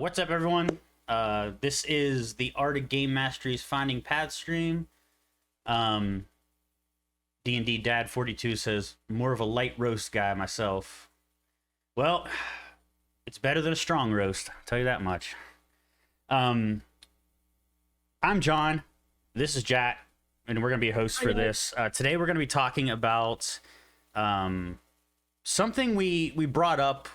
What's up, everyone? This is the Art of Game Mastery's Finding Paths stream. D&D Dad 42 says, more of a light roast guy myself. Well, it's better than a strong roast, I'll tell you that much. I'm John. This is Jack, and we're going to be hosts for this. Today we're going to be talking about something we brought up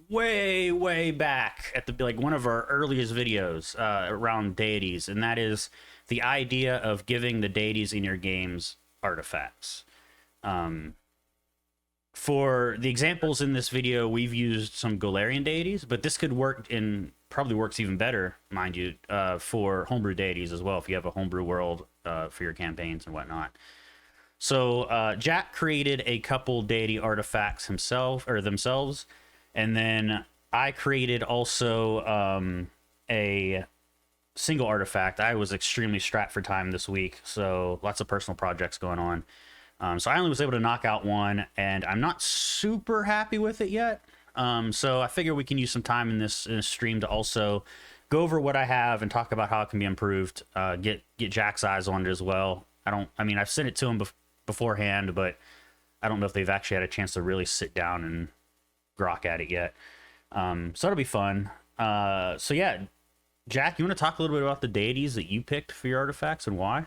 way back at the one of our earliest videos around deities, and that is the idea of giving the deities in your games artifacts. For the examples in this video, we've used some Golarian deities, but this could work probably works even better, mind you, for homebrew deities as well, if you have a homebrew world for your campaigns and whatnot. So Jack created a couple deity artifacts themselves, and then I created also a single artifact. I was extremely strapped for time this week, so lots of personal projects going on. So I only was able to knock out one, and I'm not super happy with it yet. So I figure we can use some time in this stream to also go over what I have and talk about how it can be improved. Get Jack's eyes on it as well. I've sent it to him beforehand, but I don't know if they've actually had a chance to really sit down and grok at it yet. So it'll be fun. So yeah, Jack, you want to talk a little bit about the deities that you picked for your artifacts and why?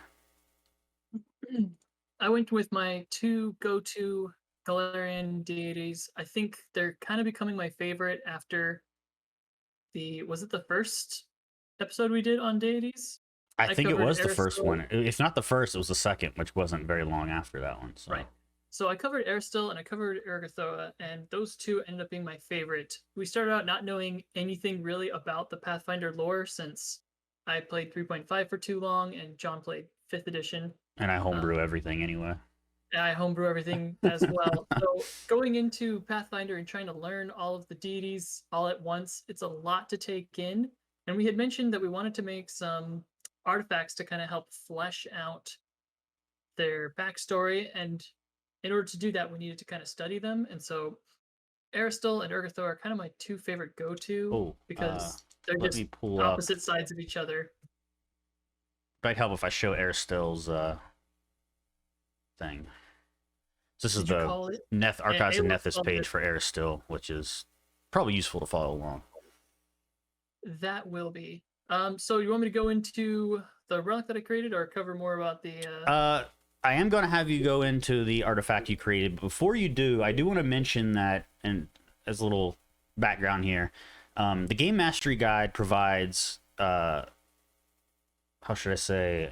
I went with my two go-to Galarian deities. I think they're kind of becoming my favorite after was it the first episode we did on deities? I think it was the Aristotle. first one. If not the first, it was the second, which wasn't very long after that one. So. Right. So I covered Aristotle and I covered Ergothroa, and those two ended up being my favorite. We started out not knowing anything really about the Pathfinder lore, since I played 3.5 for too long and John played 5th edition. And I homebrew everything anyway. And I homebrew everything as well. So going into Pathfinder and trying to learn all of the deities all at once, it's a lot to take in. And we had mentioned that we wanted to make some artifacts to kind of help flesh out their backstory, and in order to do that, we needed to kind of study them. And so Aristotle and Ergothroa are kind of my two favorite go-to because they're just opposite sides of each other. Might help if I show Aristotle's thing. So this is the Archives of Nethys page for Aristotle, which is probably useful to follow along. That will be. So you want me to go into the relic that I created, or cover more about the... I am going to have you go into the artifact you created. But before you do, I do want to mention that, and as a little background here, the Game Mastery Guide provides, how should I say,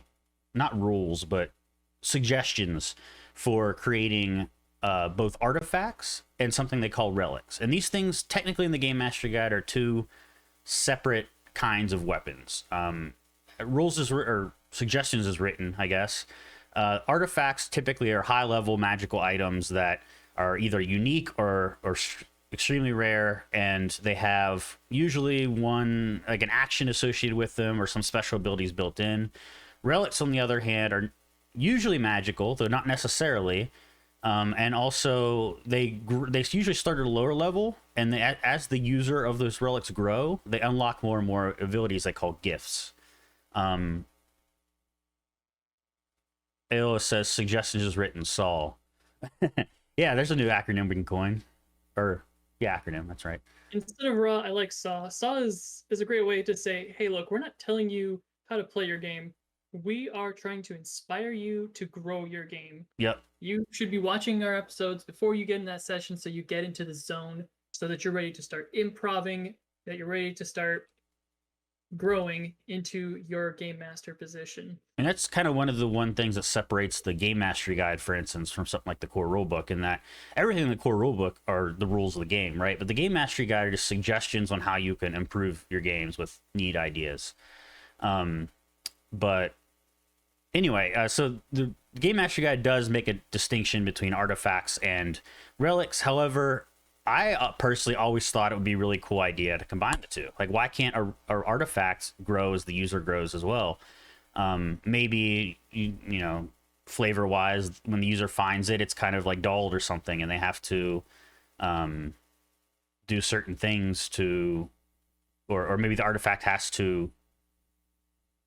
not rules, but suggestions for creating both artifacts and something they call relics. And these things, technically in the Game Mastery Guide, are two separate kinds of weapons. Or suggestions is written, I guess. Artifacts typically are high-level magical items that are either unique or extremely rare, and they have usually an action associated with them or some special abilities built in. Relics, on the other hand, are usually magical, though not necessarily, and also they usually start at a lower level, and as the user of those relics grow, they unlock more and more abilities they call gifts. Aola says suggestions is written Saul. Yeah, there's a new acronym we can coin. Acronym, that's right. Instead of raw, I like saw. Saw is a great way to say, hey, look, we're not telling you how to play your game. We are trying to inspire you to grow your game. Yep. You should be watching our episodes before you get in that session, so you get into the zone, so that you're ready to start improving, that you're ready to start growing into your game master position. And that's kind of one of the things that separates the Game Mastery Guide, for instance, from something like the core rulebook, in that everything in the core rulebook are the rules of the game, right? But the Game Mastery Guide are just suggestions on how you can improve your games with neat ideas. But anyway, so the Game Mastery Guide does make a distinction between artifacts and relics. However, I personally always thought it would be a really cool idea to combine the two. Like, why can't our artifacts grow as the user grows as well? Maybe, you know, flavor-wise, when the user finds it, it's kind of like dulled or something, and they have to do certain things to or maybe the artifact has to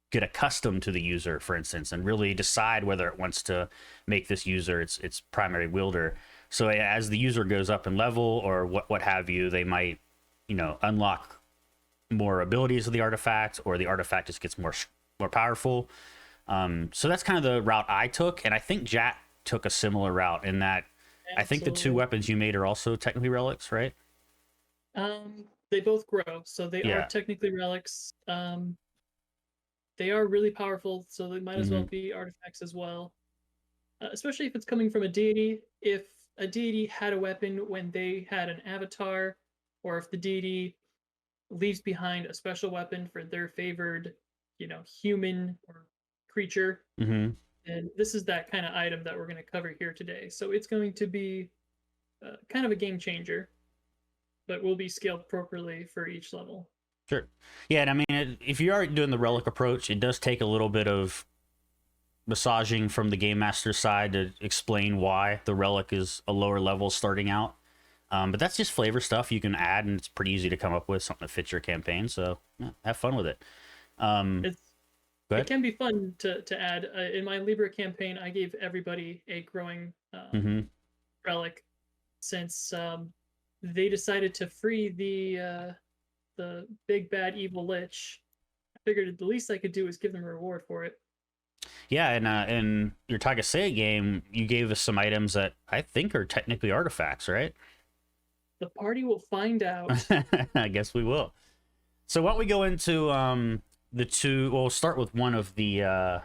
get accustomed to the user, for instance, and really decide whether it wants to make this user its primary wielder. So as the user goes up in level or what have you, they might, unlock more abilities of the artifact, or the artifact just gets more powerful. So that's kind of the route I took, and I think Jack took a similar route in that I think the two Absolutely. weapons you made are also technically relics, right? They both grow, so they are Yeah. technically relics. They are really powerful, so they might as well Hmm. be artifacts as well. Especially if it's coming from a deity. If a deity had a weapon when they had an avatar, or if the deity leaves behind a special weapon for their favored, human or creature, Hmm. and this is that kind of item that we're going to cover here today. So it's going to be kind of a game changer, but will be scaled appropriately for each level. Sure. Yeah, and I mean, if you are doing the relic approach, it does take a little bit of massaging from the game master side to explain why the relic is a lower level starting out. But that's just flavor stuff you can add, and it's pretty easy to come up with something to fit your campaign. So yeah, have fun with it. Um, It's go it ahead. can be fun to add. In my Libra campaign, I gave everybody a growing Hmm. relic since they decided to free the big bad evil lich. I figured the least I could do is give them a reward for it. Yeah, and in your Tagasea game, you gave us some items that I think are technically artifacts, right? The party will find out. I guess we will. So why don't we go into the two? Well, we'll start with one of the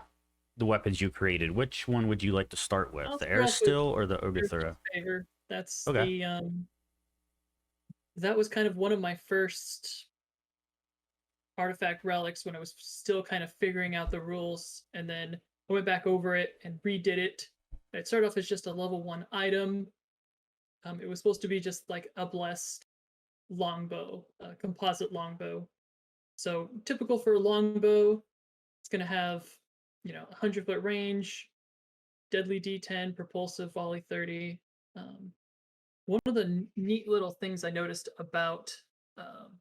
weapons you created. Which one would you like to start with? I'll The start off with Aristil or the Earth's Ergothroa? favor. That's Okay. the that was kind of one of my first artifact relics when I was still kind of figuring out the rules, and then I went back over it and redid it. It started off as just a level 1 item. It was supposed to be just like a blessed longbow, a composite longbow. So typical for a longbow, it's going to have 100-foot range, deadly D10, propulsive volley 30. Um, One of the neat little things I noticed about um,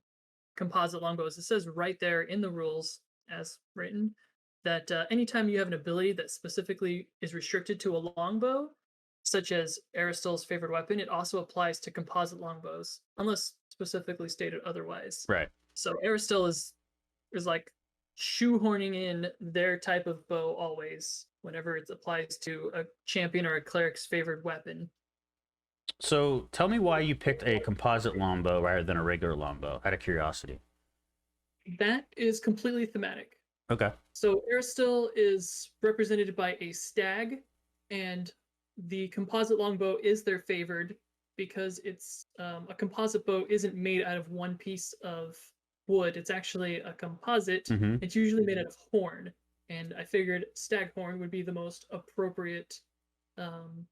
composite longbows, it says right there in the rules as written that anytime you have an ability that specifically is restricted to a longbow, such as Aristil's favorite weapon, it also applies to composite longbows, unless specifically stated otherwise. Right. So Aristil is like shoehorning in their type of bow always whenever it applies to a champion or a cleric's favored weapon. So tell me why you picked a composite longbow rather than a regular longbow, out of curiosity. That is completely thematic. Okay. So Aristil is represented by a stag, and the composite longbow is their favored because it's a composite bow isn't made out of one piece of wood. It's actually a composite. Mm-hmm. It's usually made out of horn, and I figured stag horn would be the most appropriate um,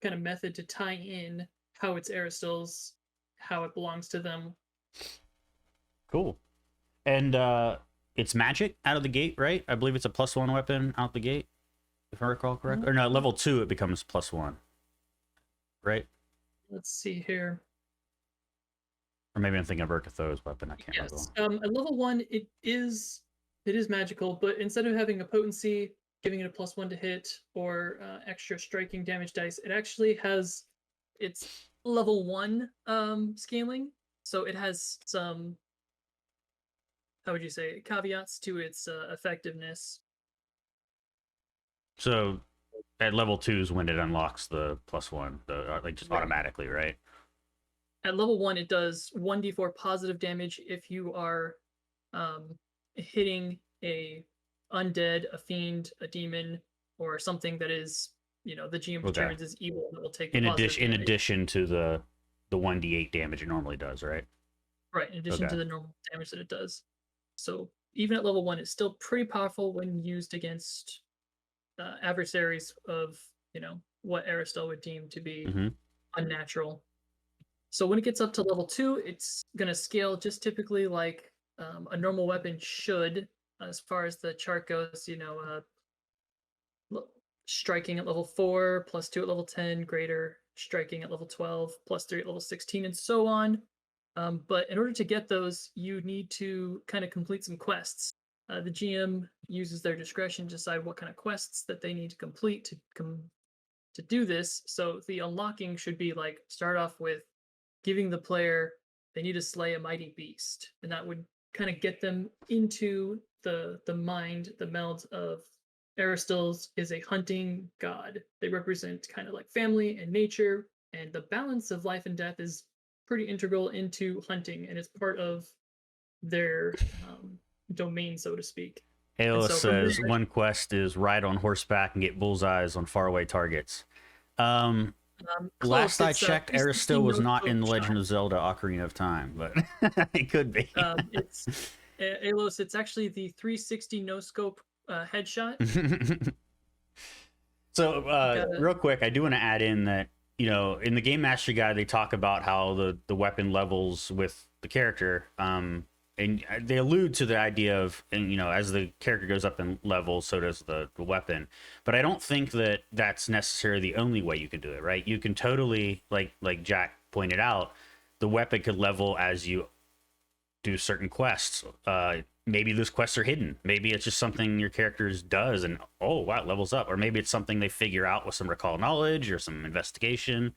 kind of method to tie in how it's Aristil's, how it belongs to them. Cool. And it's magic out of the gate, right? I believe it's a +1 weapon out the gate, if I recall correctly. Or no, level 2 it becomes +1, right? Let's see here. Or maybe I'm thinking of Ergotho's weapon. I can't remember. Yes. At level 1, it is magical, but instead of having a potency, giving it a +1 to hit, or extra striking damage dice, it actually has its level 1 scaling. So it has some, how would you say, caveats to its effectiveness. So at level 2 is when it unlocks the +1, like just Right. automatically, right? At level 1, it does 1d4 positive damage if you are hitting a undead, a fiend, a demon, or something that is, the GM Okay. determines is evil that will take the In positive in damage. addition to the 1d8 damage it normally does, right? Right, in addition Okay. to the normal damage that it does. So even at level 1, it's still pretty powerful when used against adversaries of, what Aristel would deem to be Mm-hmm. unnatural. So when it gets up to level 2, it's going to scale just typically like a normal weapon should, as far as the chart goes. Striking at level 4, +2 at level 10, greater striking at level 12, +3 at level 16, and so on. But in order to get those, you need to kind of complete some quests. The GM uses their discretion to decide what kind of quests that they need to complete to do this. So the unlocking should be like start off with giving the player they need to slay a mighty beast, and that would kind of get them into the mind, the meld of Aristotle's is a hunting god. They represent kind of like family and nature, and the balance of life and death is pretty integral into hunting, and it's part of their domain, so to speak. And Ayla so from says there, one quest is ride on horseback and get bullseyes on faraway targets. Um, close. Last I It's checked, 360 Aristotle was no not scope in The shot. Legend of Zelda: Ocarina of Time, but it could be. It's Alos. It's actually the 360 no scope headshot. So, You gotta real quick, I do want to add in that, in the Game Mastery Guide, they talk about how the weapon levels with the character, and they allude to the idea of, and as the character goes up in level, so does the weapon. But I don't think that that's necessarily the only way you can do it, right? You can totally, like Jack pointed out, the weapon could level as you do certain quests. Maybe those quests are hidden. Maybe it's just something your characters does, and oh wow, it levels up. Or maybe it's something they figure out with some recall knowledge or some investigation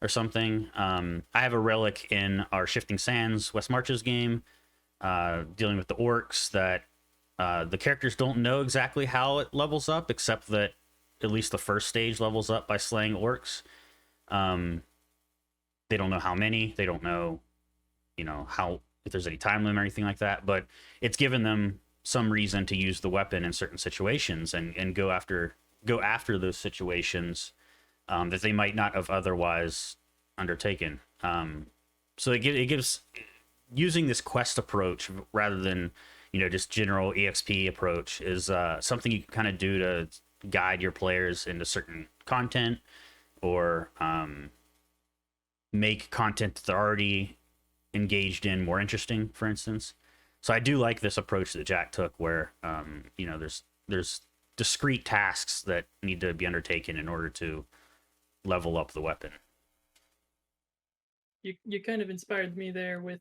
or something. I have a relic in our Shifting Sands West Marches game, dealing with the orcs, that the characters don't know exactly how it levels up, except that at least the first stage levels up by slaying orcs. They don't know how many. They don't know, how, if there's any time limit or anything like that. But it's given them some reason to use the weapon in certain situations and go after those situations that they might not have otherwise undertaken. So it gives, using this quest approach rather than just general EXP approach is something you can kind of do to guide your players into certain content, or make content that they're already engaged in more interesting, for instance. So I do like this approach that Jack took, where there's discrete tasks that need to be undertaken in order to level up the weapon. you kind of inspired me there with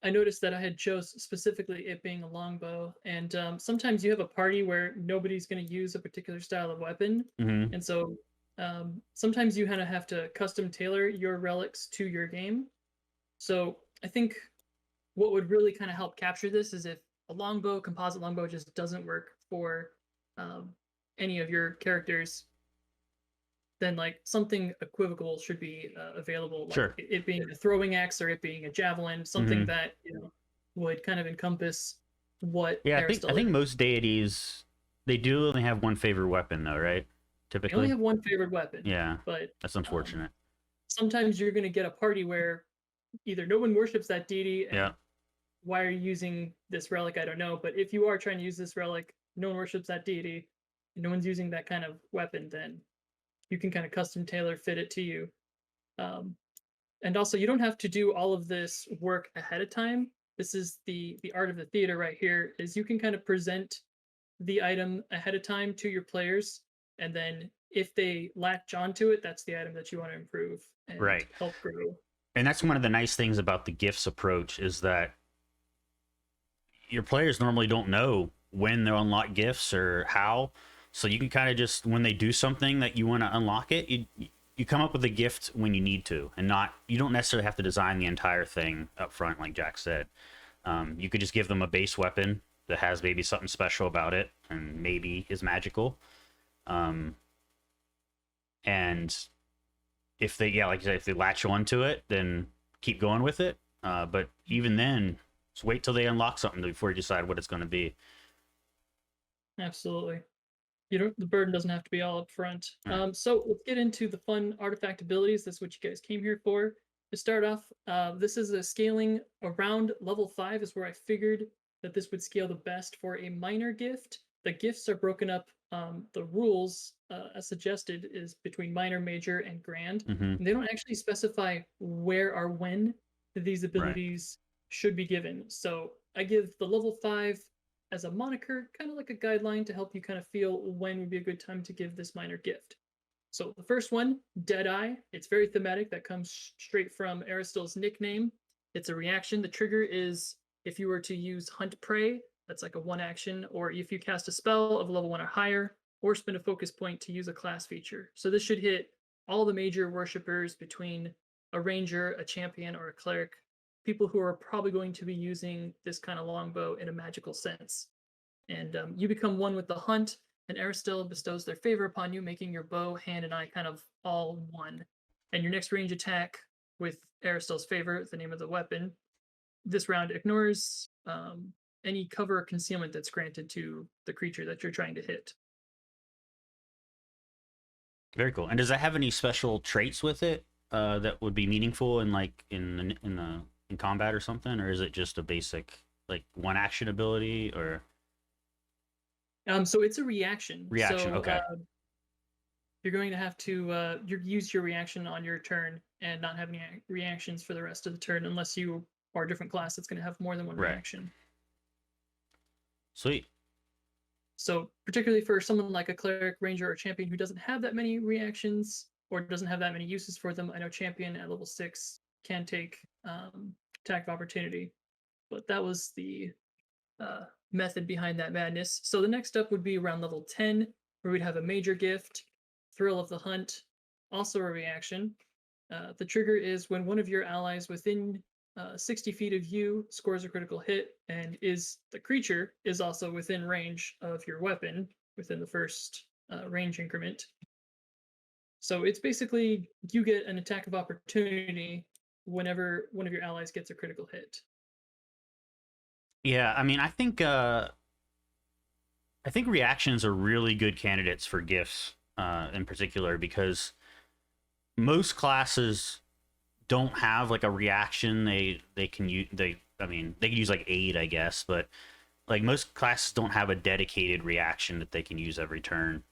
I noticed that I had chose specifically it being a longbow, and sometimes you have a party where nobody's going to use a particular style of weapon, Mm-hmm. and so sometimes you kind of have to custom tailor your relics to your game. So I think what would really kind of help capture this is if a longbow, composite longbow, just doesn't work for um, any of your characters, then like something equivocal should be available, like Sure. it being a throwing axe or it being a javelin, something Mm-hmm. that would kind of encompass what Yeah, I Aristotle think is. most deities, they do only have one favorite weapon, though, right? They only Typically. have one favorite weapon, Yeah, but that's um, unfortunate. sometimes you're going to get a party where either no one worships that deity, Yeah. and why are you using this relic? I don't know. But if you are trying to use this relic, no one worships that deity, and no one's using that kind of weapon, then you can kind of custom tailor fit it to you. Um, and also, you don't have to do all of this work ahead of time. This is the art of the theater right here. Is you can kind of present the item ahead of time to your players, and then if they latch onto it, that's the item that you want to improve and Right. help grow. And that's one of the nice things about the gifts approach, is that your players normally don't know when they'll unlock gifts or how. So you can kind of just, when they do something that you want to unlock it, you come up with a gift when you need to, and not, you don't necessarily have to design the entire thing up front, like Jack said. You could just give them a base weapon that has maybe something special about it and maybe is magical. And if they, yeah, like you said, if they latch onto it, then keep going with it. But even then, just wait till they unlock something before you decide what it's going to be. Absolutely. The burden doesn't have to be all up front. Right. So let's get into the fun artifact abilities. That's what you guys came here for. To start off, this is a scaling around level 5 is where I figured that this would scale the best for a minor gift. The gifts are broken up. The rules, as suggested, is between minor, major, and grand. Mm-hmm. And they don't actually specify where or when these Right. abilities should be given. So I give the level 5 as a moniker, kind of like a guideline to help you kind of feel when would be a good time to give this minor gift. So the first one, Deadeye. It's very thematic. That comes straight from Aristole's nickname. It's a reaction. The trigger is if you were to use Hunt Prey, that's like a one action, or if you cast a spell of level 1 or higher, or spend a focus point to use a class feature. So this should hit all the major worshippers between a ranger, a champion, or a cleric, people who are probably going to be using this kind of longbow in a magical sense. And you become one with the hunt, and Aristotle bestows their favor upon you, making your bow, hand, and eye kind of all one. And your next range attack with Aristotle's favor, the name of the weapon, this round ignores any cover or concealment that's granted to the creature that you're trying to hit. Very cool. And does that have any special traits with it that would be meaningful in like in combat or something, or is it just a basic like one action ability or? So it's a reaction. Reaction. So, Okay. You're going to have to use your reaction on your turn and not have any reactions for the rest of the turn unless you are a different class that's going to have more than one reaction. Sweet. So particularly for someone like a cleric, ranger, or champion who doesn't have that many reactions or doesn't have that many uses for them, I know champion at level 6 can take attack of opportunity, but that was the method behind that madness. So the next up would be around level 10, where we'd have a major gift, Thrill of the Hunt, also a reaction. The trigger is when one of your allies within 60 feet of you scores a critical hit, and the creature is also within range of your weapon within the first range increment. So it's basically you get an attack of opportunity whenever one of your allies gets a critical hit. Yeah, I mean, I think reactions are really good candidates for gifts in particular because most classes don't have like a reaction. They can use they can use like aid, I guess, but like most classes don't have a dedicated reaction that they can use every turn.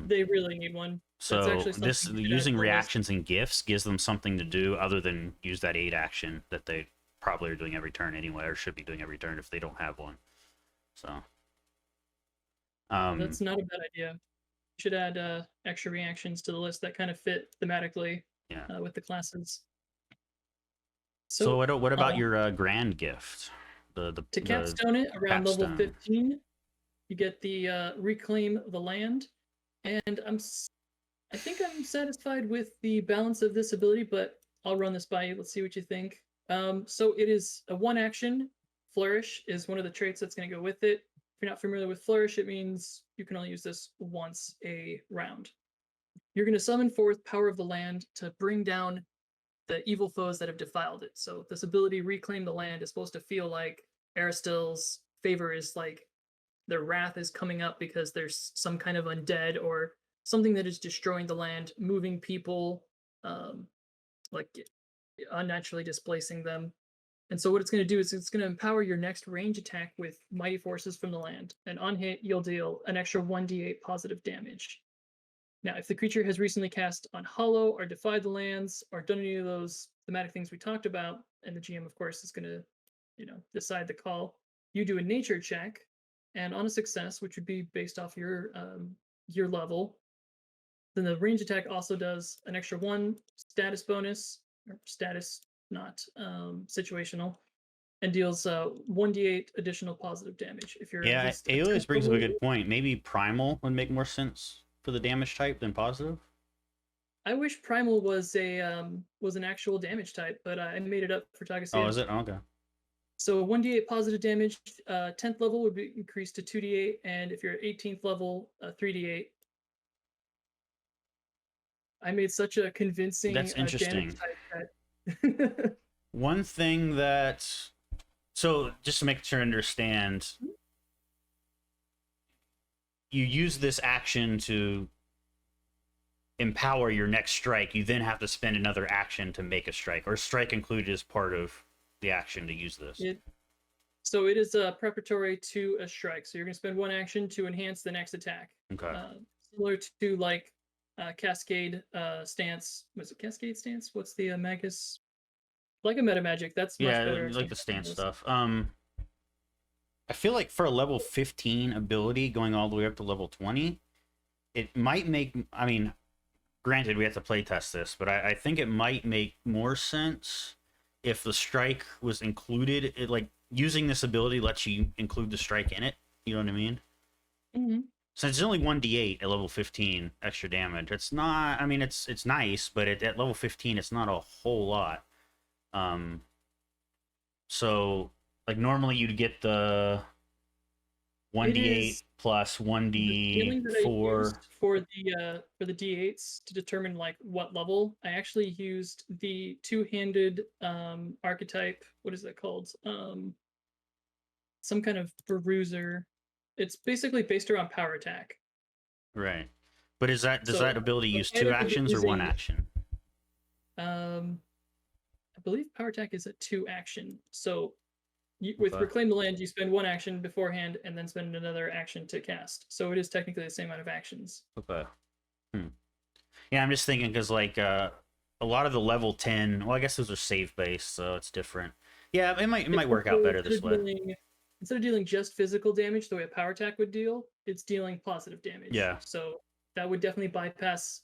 They really need one. So this using reactions and gifts gives them something to do other than use that aid action that they probably are doing every turn anyway, or should be doing every turn if they don't have one. So that's not a bad idea. You should add extra reactions to the list that kind of fit thematically with the classes. So what about your grand gift? To capstone it around level 15, you get the Reclaim the Land, and I think I'm satisfied with the balance of this ability, but I'll run this by you. Let's see what you think. So it is a one action. Flourish is one of the traits that's going to go with it. If you're not familiar with Flourish, it means you can only use this once a round. You're going to summon forth Power of the Land to bring down the evil foes that have defiled it. So this ability, Reclaim the Land, is supposed to feel like Aristotle's favor is like their wrath is coming up because there's some kind of undead or something that is destroying the land, moving people, like unnaturally displacing them. And so what it's going to do is it's going to empower your next range attack with mighty forces from the land. And on hit, you'll deal an extra 1d8 positive damage. Now, if the creature has recently cast on Hollow or defied the lands or done any of those thematic things we talked about, and the GM, of course, is going to, decide the call, you do a nature check, and on a success, which would be based off your level, then the range attack also does an extra 1 status bonus, or status not situational, and deals 1d8 additional positive damage. If you're Aeolus brings up a good point. Maybe Primal would make more sense for the damage type than positive. I wish Primal was an actual damage type, but I made it up for Tagasia. Oh, is it? Okay. So 1d8 positive damage, 10th level would be increased to 2d8, and if you're at 18th level, 3d8. I made such a convincing That's interesting. damage type that one thing that, so just to make sure I understand, you use this action to empower your next strike. You then have to spend another action to make a strike, or strike included as part of the action to use this. So it is preparatory to a strike. So you're going to spend 1 action to enhance the next attack. Okay. Similar to like Cascade Stance. Was it Cascade Stance? What's the Magus? Like a meta magic. That's much better. Like the stance stuff. I feel like for a level 15 ability going all the way up to level 20, it might make. I mean, granted, we have to play test this, but I think it might make more sense if the strike was included. It, like, using this ability lets you include the strike in it. You know what I mean? Mm-hmm. Since it's only 1d8 at level 15 extra damage, it's not. I mean, it's nice, but at level 15, it's not a whole lot. Um, so like normally you'd get the It 1d8 is plus the scaling that I 1d4. used for the D8s to determine like what level. I actually used the two-handed archetype. What is that called? Some kind of bruiser. It's basically based around power attack. Right. But does So that ability the use two mechanic of actions or one using action? I believe power attack is a two action. So with Okay. reclaim the land, you spend one action beforehand and then spend another action to cast. So it is technically the same amount of actions. Okay. Hmm. Yeah, I'm just thinking because like a lot of the level 10. Well, I guess those are save based, so it's different. Yeah, it It's might work out also better this way. instead of dealing just physical damage the way a power attack would deal, it's dealing positive damage. Yeah. So that would definitely bypass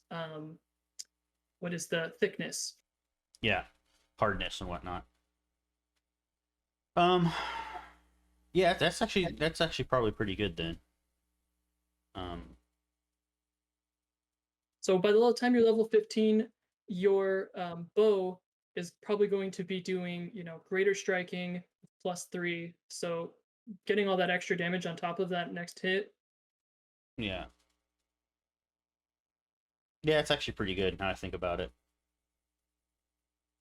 what is the thickness. Yeah. Hardness and whatnot. Um. Yeah, that's actually probably pretty good then. Um. So by the time you're level 15, your bow is probably going to be doing, greater striking +3. So getting all that extra damage on top of that next hit. Yeah. Yeah, it's actually pretty good now I think about it.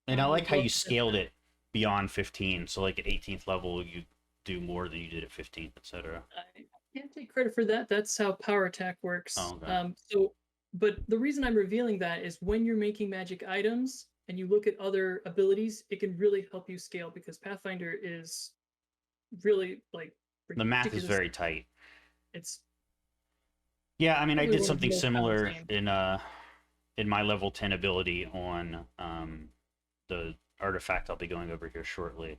And I I'll like how go you ahead and scaled it beyond 15. So like at 18th level, you do more than you did at 15th, etc. I can't take credit for that. That's how power attack works. Oh, okay. But the reason I'm revealing that is when you're making magic items and you look at other abilities, it can really help you scale because Pathfinder is really like The math is ridiculous. very tight. It's Yeah, I mean, I probably did one of the something most balanced similar games. in my level 10 ability on the artifact I'll be going over here shortly.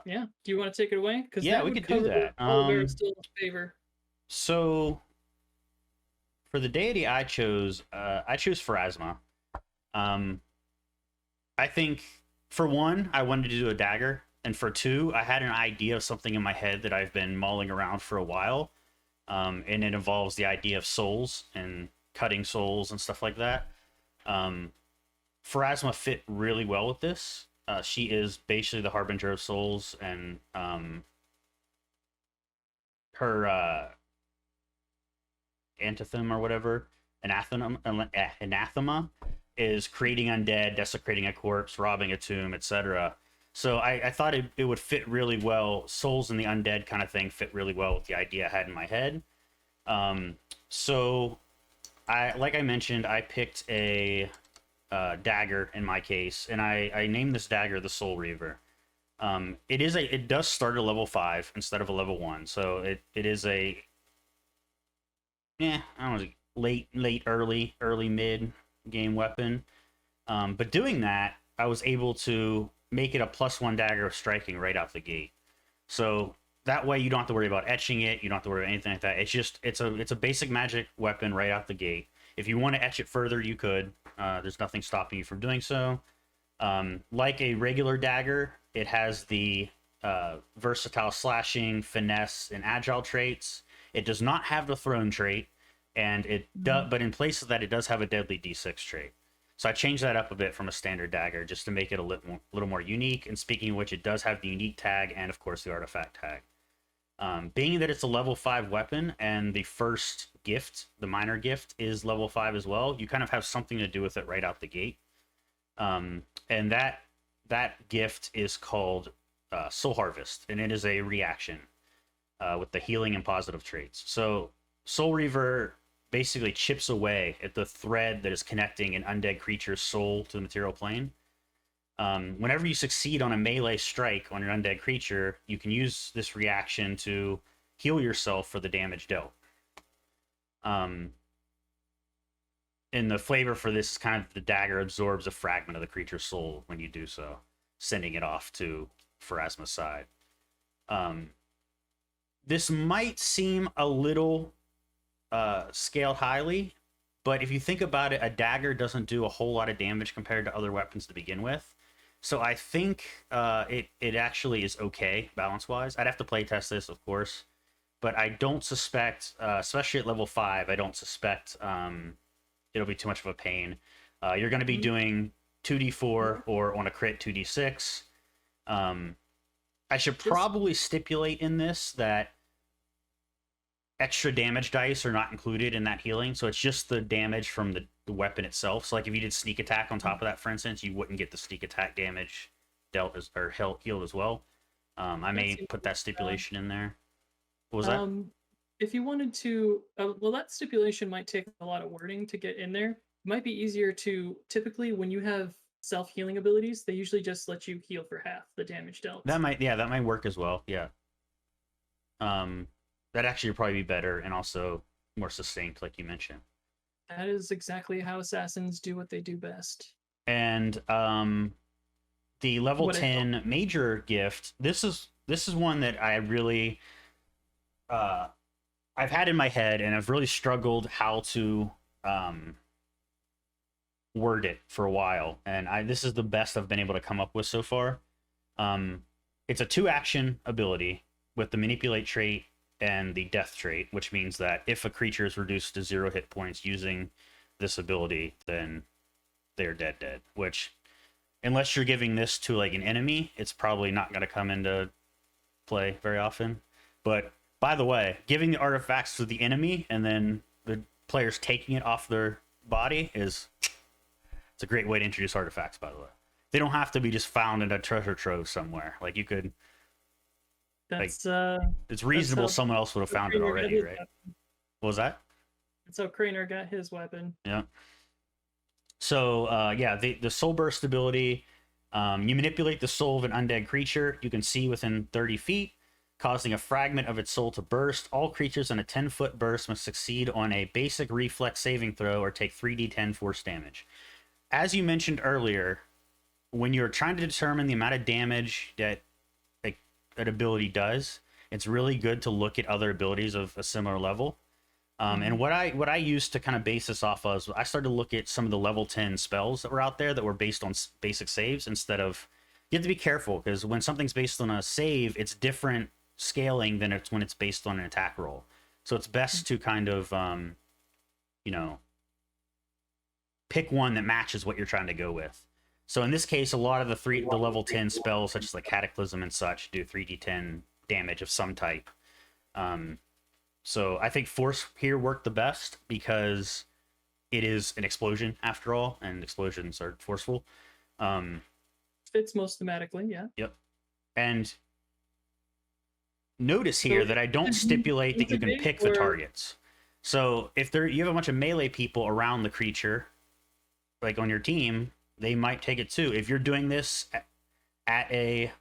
Yeah. Do you want to take it away? Because Yeah, that we would could do cover that. all of Aristotle's favor. So for the deity I chose Pharasma. Um, I think for one, I wanted to do a dagger, and for two, I had an idea of something in my head that I've been mulling around for a while, and it involves the idea of souls and cutting souls and stuff like that. Um, Pharasma fit really well with this. She is basically the harbinger of souls, and her anthem or whatever, anathema is creating undead, desecrating a corpse, robbing a tomb, etc. So I thought it would fit really well. Souls and the undead kind of thing fit really well with the idea I had in my head. So like I mentioned, I picked a dagger in my case, and I named this dagger the Soul Reaver. It does start at level 5 instead of a level 1, so it is a I don't know, early mid game weapon. But doing that, I was able to make it a +1 dagger of striking right out the gate. So that way you don't have to worry about etching it. You don't have to worry about anything like that. It's a basic magic weapon right out the gate. If you want to etch it further, you could. There's nothing stopping you from doing so. Like a regular dagger, it has the versatile slashing, finesse, and agile traits. It does not have the throne trait, and but in place of that, it does have a deadly D6 trait. So I changed that up a bit from a standard dagger just to make it a little more unique. And speaking of which, it does have the unique tag and, of course, the artifact tag. Being that it's a level 5 weapon and the first gift, the minor gift, is level 5 as well, you kind of have something to do with it right out the gate. And that gift is called Soul Harvest, and it is a reaction with the healing and positive traits. So Soul Reaver basically chips away at the thread that is connecting an undead creature's soul to the material plane. Whenever you succeed on a melee strike on your undead creature, you can use this reaction to heal yourself for the damage dealt. And the flavor for this is kind of the dagger absorbs a fragment of the creature's soul when you do so, sending it off to Pharasma's side. This might seem a little scaled highly, but if you think about it, a dagger doesn't do a whole lot of damage compared to other weapons to begin with. So I think it actually is okay balance wise. I'd have to play test this, of course, but I don't suspect, especially at level 5, I don't suspect it'll be too much of a pain. You're going to be doing 2d4 or on a crit 2d6. I should probably stipulate in this that extra damage dice are not included in that healing, so it's just the damage from the weapon itself. So like if you did sneak attack on top of that, for instance, you wouldn't get the sneak attack damage dealt as, or healed as well. I may put that stipulation in there. What was that? If you wanted to, well, that stipulation might take a lot of wording to get in there. It might be easier to, typically when you have self-healing abilities, they usually just let you heal for half the damage dealt. That might work as well. Yeah. That actually would probably be better and also more succinct, like you mentioned. That is exactly how assassins do what they do best. And the level 10 major gift, this is one that I really I've had in my head, and I've really struggled how to word it for a while, and this is the best I've been able to come up with so far. It's a 2-action ability with the manipulate trait and the death trait, which means that if a creature is reduced to 0 hit points using this ability, then they're dead, which, unless you're giving this to like an enemy, it's probably not going to come into play very often. But by the way, giving the artifacts to the enemy and then the players taking it off their body it's a great way to introduce artifacts, by the way. They don't have to be just found in a treasure trove somewhere. Like, you could, that's it's reasonable someone else would have found it already, right? What was that? That's how Craner got his weapon. Yeah. So the soul burst ability, you manipulate the soul of an undead creature you can see within 30 feet, causing a fragment of its soul to burst. All creatures in a 10-foot burst must succeed on a basic reflex saving throw or take 3d10 force damage. As you mentioned earlier, when you're trying to determine the amount of damage that an ability does, it's really good to look at other abilities of a similar level. And what I used to kind of base this off of, I started to look at some of the level 10 spells that were out there that were based on basic saves instead of... You have to be careful, because when something's based on a save, it's different scaling than it's when it's based on an attack roll. So it's best to kind of, pick one that matches what you're trying to go with. So in this case, a lot of the level 10 spells, such as like Cataclysm and such, do 3d10 damage of some type. So I think Force here worked the best because it is an explosion after all, and explosions are forceful. Fits most thematically, yeah. Yep. And notice here that I don't stipulate that you can pick the targets. So if you have a bunch of melee people around the creature, like on your team, they might take it too. If you're doing this at a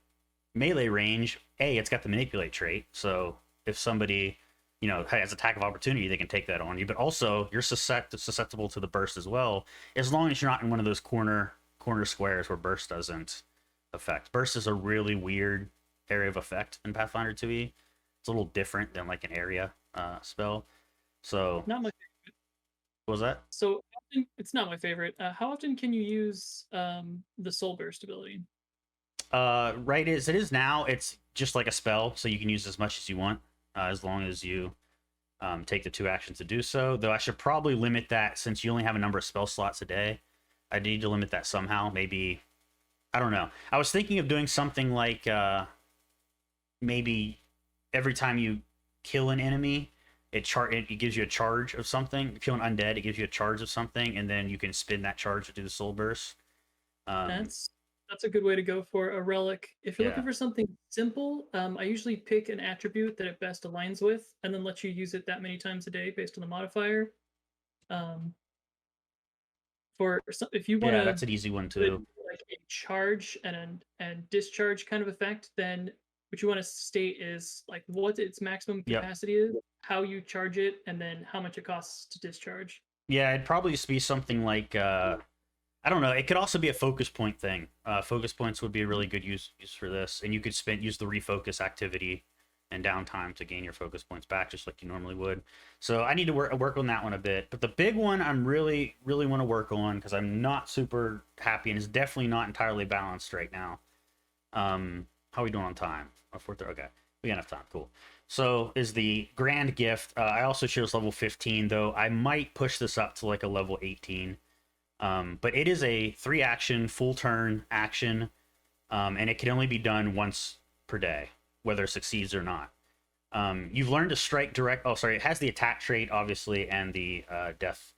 melee range, it's got the manipulate trait. So if somebody, has attack of opportunity, they can take that on you. But also, you're susceptible to the burst as well, as long as you're not in one of those corner squares where burst doesn't affect. Burst is a really weird area of effect in Pathfinder 2e. It's a little different than like an area spell. So not my favorite. What was that? So it's not my favorite. How often can you use the soul burst ability? Right as it is now, it's just like a spell, so you can use as much as you want, as long as you take the 2 actions to do so. Though I should probably limit that, since you only have a number of spell slots a day. I need to limit that somehow. Maybe, I don't know. I was thinking of doing something like maybe every time you kill an enemy, it gives you a charge of something. If you kill an undead, it gives you a charge of something, and then you can spin that charge to do the soul burst. That's a good way to go for a relic. If you're looking for something simple, I usually pick an attribute that it best aligns with, and then let you use it that many times a day based on the modifier. If you want that's an easy one too. Like a charge and discharge kind of effect, then what you want to state is like what its maximum capacity is, how you charge it, and then how much it costs to discharge. Yeah, it'd probably just be something like I don't know. It could also be a focus point thing. Focus points would be a really good use for this, and you could use the refocus activity and downtime to gain your focus points back, just like you normally would. So I need to work on that one a bit. But the big one I'm really want to work on, because I'm not super happy and it's definitely not entirely balanced right now. How are we doing on time? Oh, 4:30. Okay, we got enough time. Cool. So is the grand gift. I also chose level 15, though I might push this up to like a level 18. But it is a 3-action full turn action, and it can only be done once per day, whether it succeeds or not. You've learned to strike direct. Oh, sorry. It has the attack trait, obviously, and the death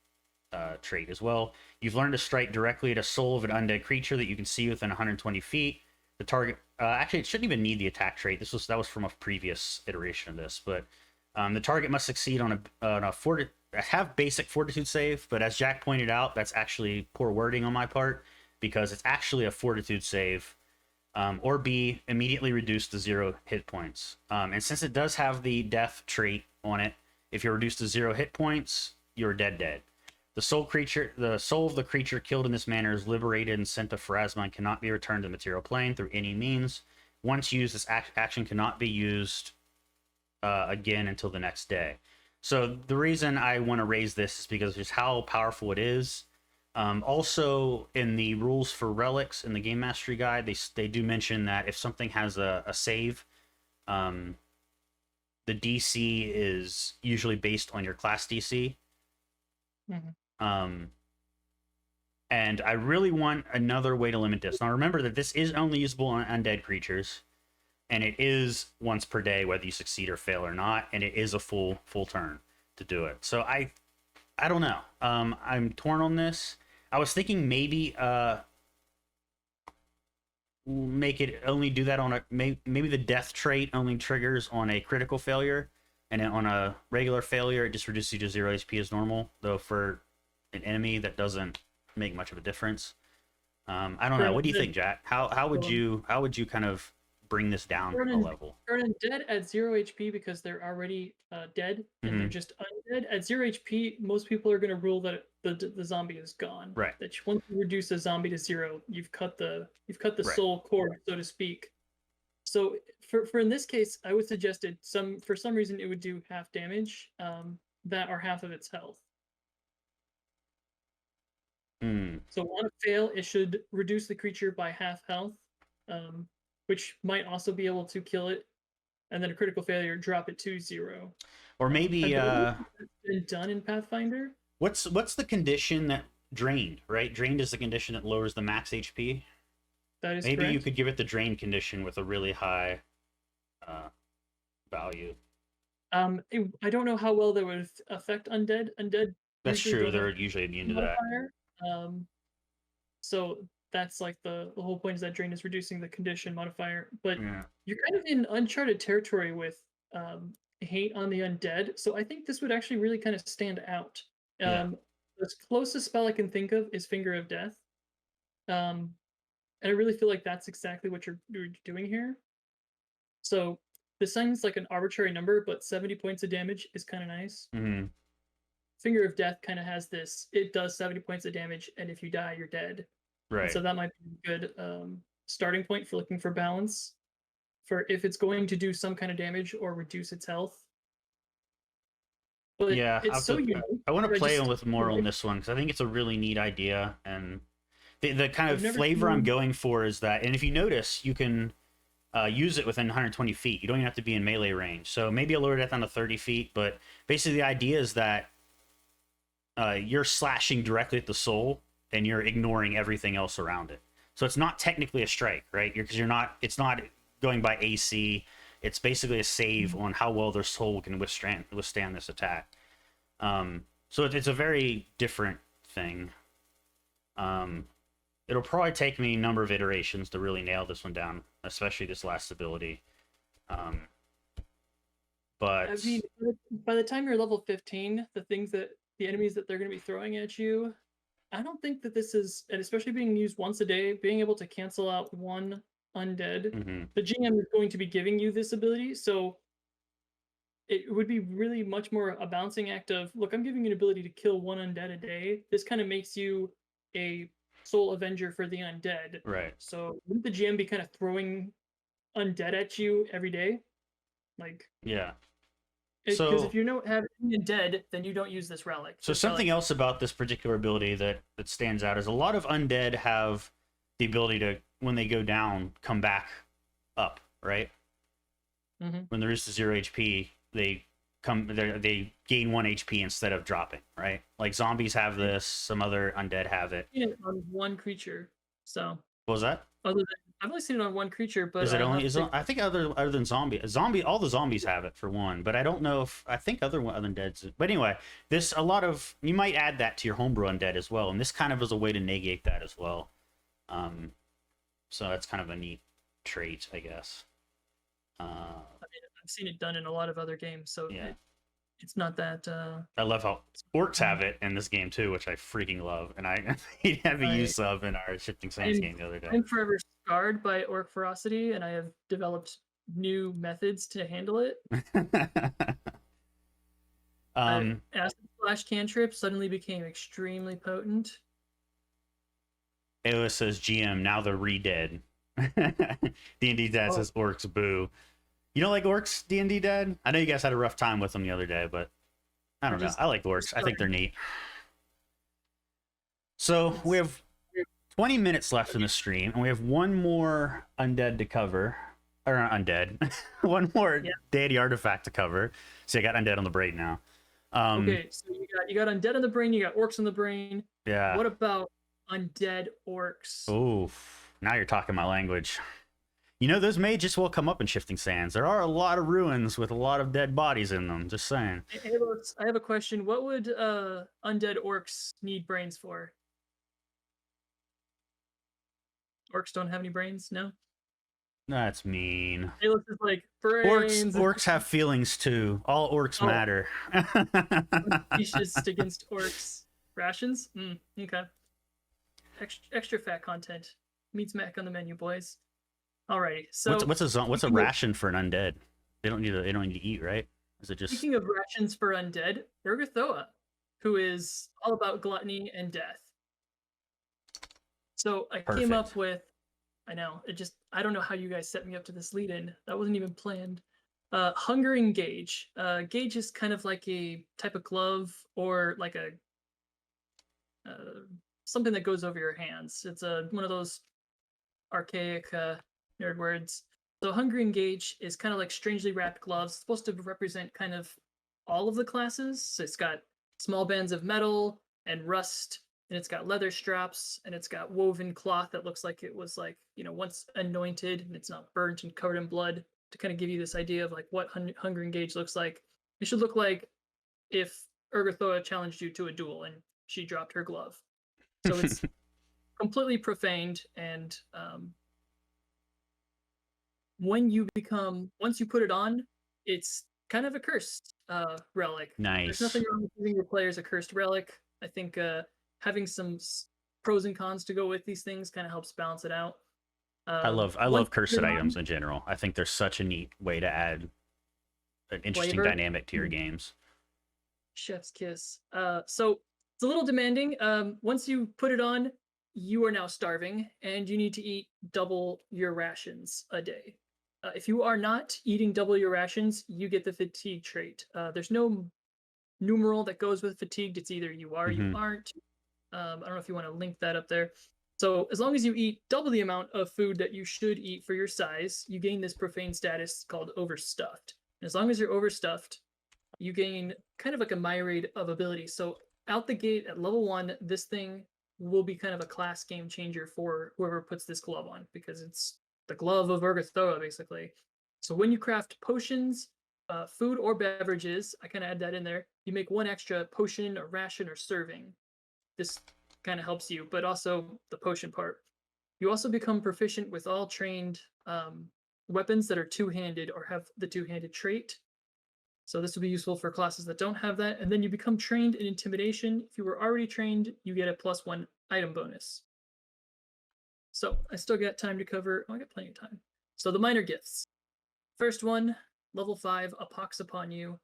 trait as well. You've learned to strike directly at a soul of an undead creature that you can see within 120 feet. The target. Actually, it shouldn't even need the attack trait. That was from a previous iteration of this, but the target must succeed on have basic fortitude save. But as Jack pointed out, that's actually poor wording on my part, because it's actually a fortitude save. Or B, immediately reduced to 0 hit points. And since it does have the death trait on it, if you're reduced to 0 hit points, you're dead. The soul of the creature killed in this manner is liberated and sent to Pharasma and cannot be returned to the material plane through any means. Once used, this action cannot be used again until the next day. So the reason I want to raise this is because of just how powerful it is. Also, in the rules for relics in the Game Mastery Guide, they do mention that if something has a save, the DC is usually based on your class DC. Mhm. And I really want another way to limit this. Now, remember that this is only usable on undead creatures, and it is once per day, whether you succeed or fail or not, and it is a full turn to do it. So I don't know. I'm torn on this. I was thinking maybe make it only do that on a maybe the death trait only triggers on a critical failure, and then on a regular failure it just reduces you to 0 HP as normal. Though for an enemy that doesn't make much of a difference. I don't know. What do you think, Jack? How would you kind of bring this down a level? Turn undead at 0 HP because they're already dead and they're just undead. At 0 HP, most people are going to rule that the zombie is gone. Right. That once you reduce a zombie to 0, you've cut the Right. soul cord, so to speak. So for in this case, I would suggest it for some reason it would do half damage, that or half of its health. So on a fail, it should reduce the creature by half health, which might also be able to kill it, and then a critical failure, drop it to 0. Or maybe it's been done in Pathfinder. What's the condition that drained? Right, drained is the condition that lowers the max HP. That is maybe correct. You could give it the drain condition with a really high value. I don't know how well that would affect undead. Undead. That's true. They're usually immune to that. So that's like the whole point is that drain is reducing the condition modifier. But you're kind of in uncharted territory with hate on the undead. So I think this would actually really kind of stand out. The closest spell I can think of is Finger of Death. And I really feel like that's exactly what you're doing here. So this sounds like an arbitrary number, but 70 points of damage is kind of nice. Finger of Death kind of has this. It does 70 points of damage, and if you die, you're dead. Right. And so that might be a good starting point for looking for balance. For if it's going to do some kind of damage or reduce its health. But it's so unique. I want to play with more on this one because I think it's a really neat idea, and the kind of flavor I'm going for is that. And if you notice, you can use it within 120 feet. You don't even have to be in melee range. So maybe a lower death down to 30 feet. But basically, the idea is that you're slashing directly at the soul, and you're ignoring everything else around it. So it's not technically a strike, right? Because it's not going by AC. It's basically a save on how well their soul can withstand this attack. So it's a very different thing. It'll probably take me a number of iterations to really nail this one down, especially this last ability. But I mean, by the time you're level 15, the enemies that they're going to be throwing at you, I don't think that this is, and especially being used once a day, being able to cancel out one undead, the GM is going to be giving you this ability, so it would be really much more a balancing act of, look, I'm giving you an ability to kill one undead a day. This kind of makes you a soul avenger for the undead. Right. So wouldn't the GM be kind of throwing undead at you every day? Like, Yeah. because if So you don't have any undead, then you don't use this relic. so This something relic, else about this particular ability that stands out is a lot of undead have the ability to, when they go down, come back up, right? Mhm. When there is 0 HP, they gain 1 HP instead of dropping, right? Like zombies have this, some other undead have it. I've seen it on one creature. So What was that? other than I've only seen it on one creature, but Is it I'll only? have to. I think other than zombie, all the zombies have it for one, but I don't know if I think other undeads. But anyway, this a lot of you might add that to your homebrew undead as well, and this kind of is a way to negate that as well. Um, so that's kind of a neat trait, I guess. I mean, I've seen it done in a lot of other games, so Yeah, it's not that. I love how orcs have it in this game too, which I freaking love, and I made heavy use of in our Shifting Sands game the other day. I'm forever scarred by orc ferocity, and I have developed new methods to handle it. Acid Slash cantrip suddenly became extremely potent. Aoa says GM, now they're re-dead. D&D Dad says orcs, boo. You don't like orcs, D&D Dad? I know you guys had a rough time with them the other day, but I don't know. I like orcs. I think they're neat. So we have 20 minutes left in the stream, and we have one more undead to cover. Or not undead. One more deity artifact to cover. So I got undead on the brain now. Okay, so you got undead on the brain, you got orcs on the brain. Yeah. What about undead orcs? Oh, now you're talking my language. You know, those may just well come up in Shifting Sands. There are a lot of ruins with a lot of dead bodies in them. Just saying. I have a question. What would undead orcs need brains for? Orcs don't have any brains, no? That's mean. It is like brains. Orcs have feelings too. All orcs matter. Specious against orcs. Rations? Okay. Extra fat content. Meat's Mac on the menu, boys. Alrighty. So what's a ration for an undead? They don't need to eat, right? Is it just speaking of rations for undead, Ergothroa, who is all about gluttony and death. So I came up with, I know, I don't know how you guys set me up to this lead-in. That wasn't even planned. Hungering Gauge. Gauge is kind of like a type of glove or like a something that goes over your hands. It's one of those archaic nerd words. So Hungering Gauge is kind of like strangely wrapped gloves. It's supposed to represent kind of all of the classes. So it's got small bands of metal and rust, and it's got leather straps, and it's got woven cloth that looks like it was like, once anointed and it's not burnt and covered in blood, to kind of give you this idea of like what Hungering Gauge looks like. It should look like if Ergothroa challenged you to a duel and she dropped her glove. So it's completely profaned, and once you put it on, it's kind of a cursed relic. Nice. There's nothing wrong with giving your players a cursed relic. I think having some pros and cons to go with these things kind of helps balance it out. I love cursed items in general. I think they're such a neat way to add an interesting dynamic to your games. Chef's kiss. So it's a little demanding. Once you put it on, you are now starving, and you need to eat double your rations a day. If you are not eating double your rations, you get the fatigue trait. There's no numeral that goes with fatigued. It's either you are, you aren't. I don't know if you want to link that up there. So as long as you eat double the amount of food that you should eat for your size, you gain this profane status called overstuffed. And as long as you're overstuffed, you gain kind of like a myriad of abilities. So out the gate at level 1, this thing will be kind of a class game changer for whoever puts this glove on, because it's the glove of Ergothroa, basically. So when you craft potions, food or beverages, I kind of add that in there, you make 1 extra potion or ration or serving. This kind of helps you, but also the potion part. You also become proficient with all trained weapons that are two-handed or have the two-handed trait. So this would be useful for classes that don't have that. And then you become trained in intimidation. If you were already trained, you get a +1 item bonus. So I still got time to cover. I got plenty of time. So the minor gifts. First one, level 5, A Pox Upon You.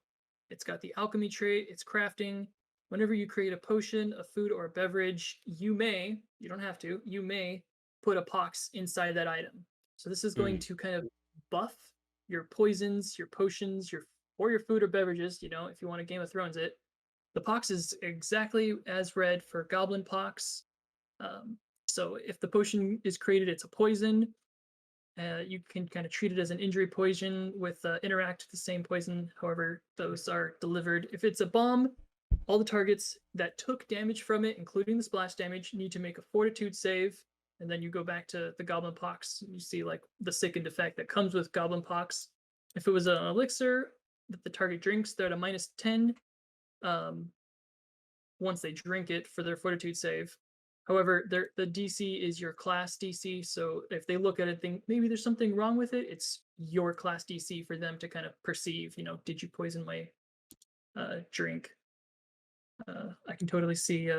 It's got the alchemy trait. It's crafting. Whenever you create a potion, a food, or a beverage, you don't have to, you may put a pox inside that item. So this is going to kind of buff your poisons, your potions, or your food or beverages, you know, if you want to Game of Thrones it. The pox is exactly as read for goblin pox. So if the potion is created, it's a poison. You can kind of treat it as an injury poison with interact the same poison. However, those are delivered. If it's a bomb, all the targets that took damage from it, including the splash damage, need to make a fortitude save. And then you go back to the goblin pox. You see like the sickened effect that comes with goblin pox. If it was an elixir that the target drinks, they're at a -10 once they drink it for their fortitude save. However, the DC is your class DC, so if they look at it and think maybe there's something wrong with it, it's your class DC for them to kind of perceive, you know, did you poison my drink? I can totally see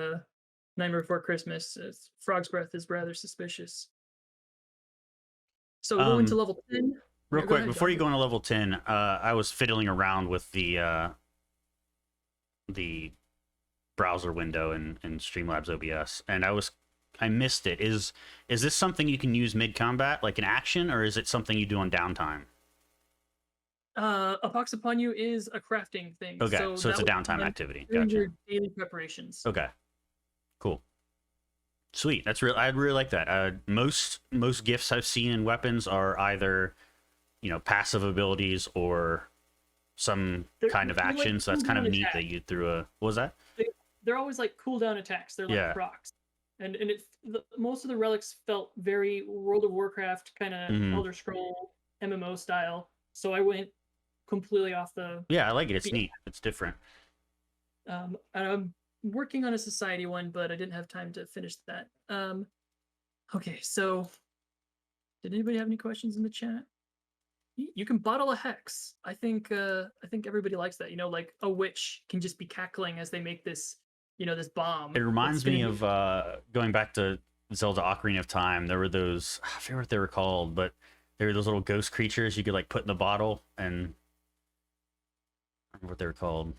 Nightmare Before Christmas. Frog's Breath is rather suspicious. So going to level 10. Real quick, before you go into level 10, I was fiddling around with the browser window in Streamlabs OBS, and I missed it. Is this something you can use mid-combat, like an action, or is it something you do on downtime? A Pox Upon You is a crafting thing. Okay, so it's a downtime activity. Gotcha. Gotcha. Your daily preparations. Okay, cool. Sweet. That's real. I really like that. Most gifts I've seen in weapons are either, you know, passive abilities or some kind of action. So that's kind of neat that you threw a. What was that? They're always like cooldown attacks. They're like procs, and most of the relics felt very World of Warcraft kind of Elder Scroll MMO style. So I went completely off the. Yeah, I like it. It's neat. It's different. And I'm working on a society one, but I didn't have time to finish that. Okay, so did anybody have any questions in the chat? You can bottle a hex. I think everybody likes that. You know, like a witch can just be cackling as they make this, you know, this bomb. It reminds me of going back to Zelda Ocarina of Time. There were those, I forget what they were called, but there were those little ghost creatures you could like put in the bottle, and I don't remember what they were called.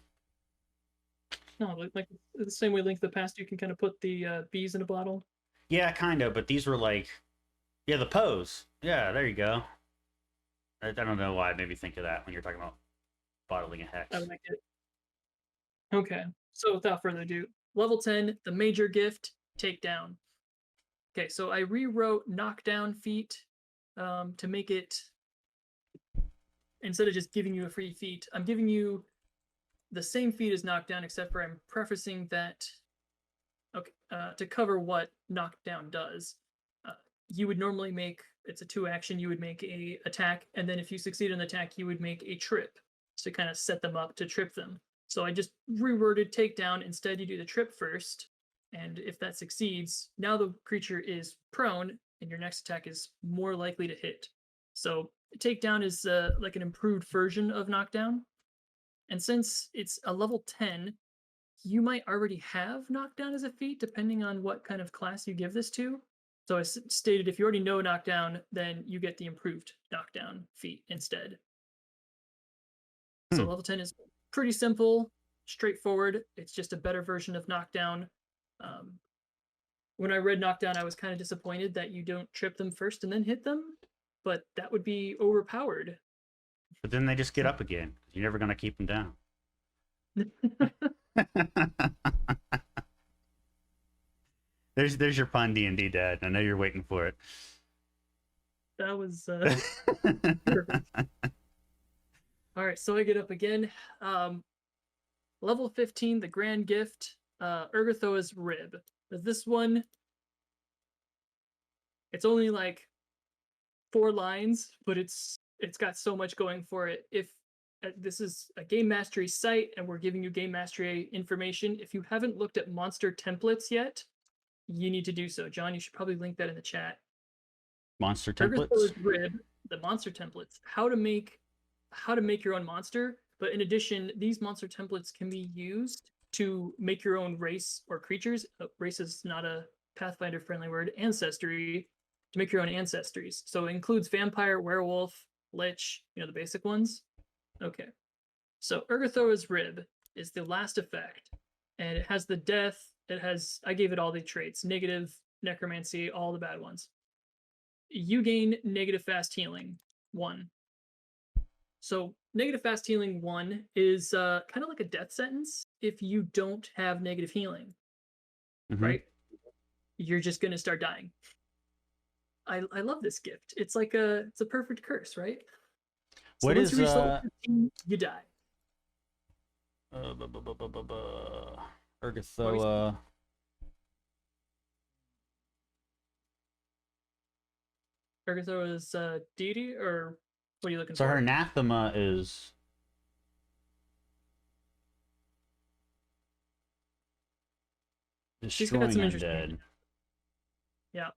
No, like the same way Link to the Past, you can kind of put the bees in a bottle. Yeah, kind of, but these were like, yeah, the pose. Yeah, there you go. I don't know why it made me think of that when you're talking about bottling a hex. I would like it. Okay, so without further ado, level 10, the major gift, takedown. Okay, so I rewrote knockdown feat to make it, instead of just giving you a free feat, I'm giving you the same feat as knockdown, except for I'm prefacing that, okay, to cover what knockdown does. You would normally make, it's a 2 action, you would make a attack, and then if you succeed on the attack, you would make a trip to kind of set them up to trip them. So I just reworded takedown. Instead, you do the trip first, and if that succeeds, now the creature is prone, and your next attack is more likely to hit. So takedown is like an improved version of knockdown. And since it's a level 10, you might already have knockdown as a feat, depending on what kind of class you give this to. So I stated if you already know knockdown, then you get the improved knockdown feat instead. So level 10 is pretty simple, straightforward. It's just a better version of knockdown. When I read knockdown, I was kind of disappointed that you don't trip them first and then hit them, but that would be overpowered. But then they just get up again. You're never going to keep them down. There's your pun, D&D Dad. I know you're waiting for it. That was perfect. All right, so I get up again. Level 15, the Grand Gift, Ergothroa's Rib. This one, it's only like 4 lines, but it's got so much going for it. If this is a game mastery site and we're giving you game mastery information, if you haven't looked at monster templates yet, you need to do so. John, you should probably link that in the chat. Monster templates? Ergothroa's Rib, the monster templates, how to make your own monster. But in addition, these monster templates can be used to make your own race or creatures. Race is not a Pathfinder friendly word. Ancestry, to make your own ancestries. So it includes vampire, werewolf, lich, you know, the basic ones. Okay. So Ergothroa's Rib is the last effect, and it has the death. It has, I gave it all the traits, negative, necromancy, all the bad ones. You gain negative fast healing, 1. So negative fast healing 1 is kind of like a death sentence if you don't have negative healing, right? You're just gonna start dying. I love this gift. It's like it's a perfect curse, right? So What once you is reach level 15, you die. Ergothroa? Ergothroa is deity, or what are you looking So for? her anathema is She's got destroying some interesting. undead. Yeah.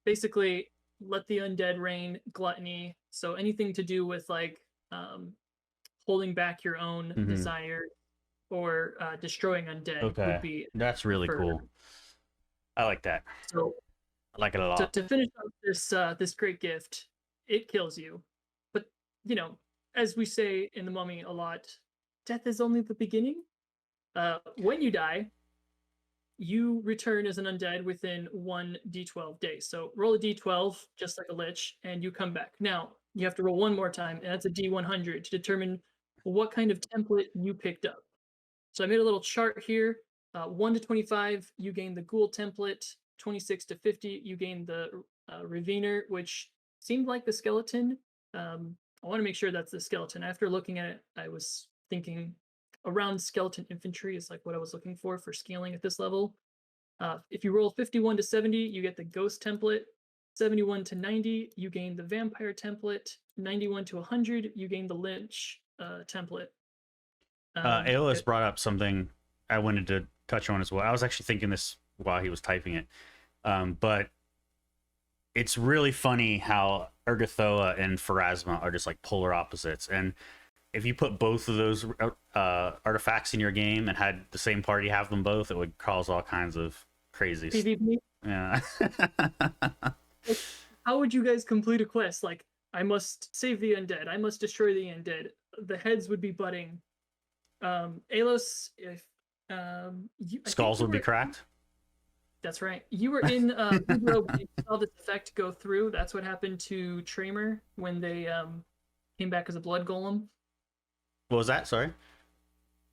Basically, let the undead reign, gluttony. So anything to do with like holding back your own desire or destroying undead would be. That's really cool. I like that. So I like it a lot. To finish up this great gift, it kills you, but you know, as we say in the Mummy a lot, death is only the beginning. When you die, you return as an undead within 1d12 days. So roll a d12 just like a lich, and you come back. Now you have to roll one more time, and that's a d100 to determine what kind of template you picked up. So I made a little chart here. 1 to 25, you gain the ghoul template. 26 to 50, you gain the Reaver, which seemed like the skeleton. I want to make sure that's the skeleton. After looking at it, I was thinking around skeleton infantry is like what I was looking for scaling at this level. If you roll 51 to 70, you get the ghost template. 71 to 90, you gain the vampire template. 91 to 100, you gain the lich template. Aeolus brought up something I wanted to touch on as well. I was actually thinking this while he was typing it. But it's really funny how Ergothoa and Pharasma are just like polar opposites. And if you put both of those artifacts in your game and had the same party have them both, it would cause all kinds of crazy PvP? Yeah. How would you guys complete a quest? Like, I must save the undead. I must destroy the undead. The heads would be butting. Alos, if skulls would be cracked. That's right. You were in Reaver when you saw this effect go through. That's what happened to Tramer when they came back as a blood golem. What was that? Sorry.